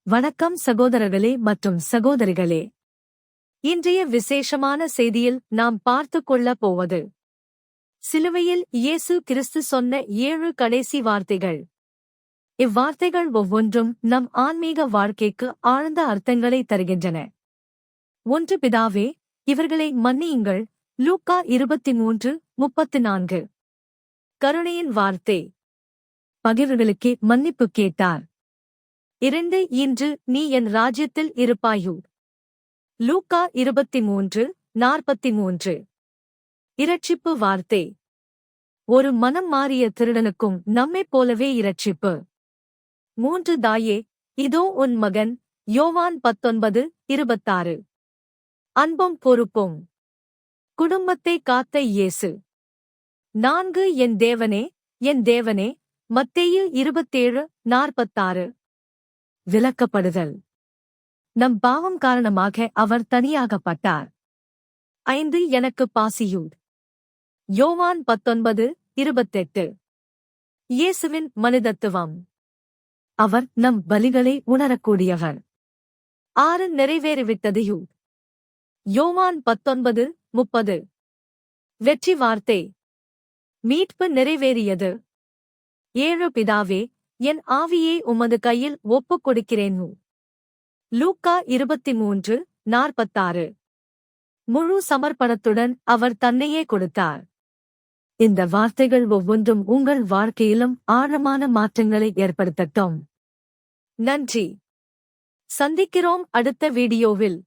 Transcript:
வணக்கம் சகோதரர்களே மற்றும் சகோதரிகளே. இன்றைய விசேஷமான செய்தியில் நாம் பார்த்துக் கொள்ளப் போவது சிலுவையில் இயேசு கிறிஸ்து சொன்ன 7 கடைசி வார்த்தைகள். இவ்வார்த்தைகள் ஒவ்வொன்றும் நம் ஆன்மீக வாழ்க்கைக்கு ஆழ்ந்த அர்த்தங்களை தருகின்றன. 1. பிதாவே, இவர்களை மன்னியுங்கள். லூக்கா 23:34. கருணையின் வார்த்தை. பகைவர்களுக்கே மன்னிப்பு கேட்டார். 2. இன்று நீ என் ராஜ்யத்தில் இருப்பாயு. லூக்கா 23:43. இரட்சிப்பு வார்த்தை. ஒரு மனம் மாறிய திருடனுக்கும் நம்மைப் போலவே இரட்சிப்பு. 3. தாயே, இதோ உன் மகன். யோவான் 19:26. அன்பும் பொறுப்பும். குடும்பத்தை காத்த இயேசு. 4. என் தேவனே, என் தேவனே. மத்தேயு 27:46. விலக்கப்படுதல். நம் பாவம் காரணமாக அவர் தனியாகப்பட்டார். 5. எனக்கு பாசியூர். யோவான் 19:28. இயேசுவின் மனிதத்துவம். அவர் நம் பலிகளை உணரக்கூடியவர். 6. நிறைவேறிவிட்டது. யோவான் 19:30. வெற்றி வார்த்தை. மீட்பு நிறைவேறியது. 7. பிதாவே, என் ஆவியை உமது கையில் ஒப்புக் கொடுக்கிறேன். லூக்கா 23:46. முழு சமர்ப்பணத்துடன் அவர் தன்னையே கொடுத்தார். இந்த வார்த்தைகள் ஒவ்வொன்றும் உங்கள் வாழ்க்கையிலும் ஆழமான மாற்றங்களை ஏற்படுத்தட்டும். நன்றி. சந்திக்கிறோம் அடுத்த வீடியோவில்.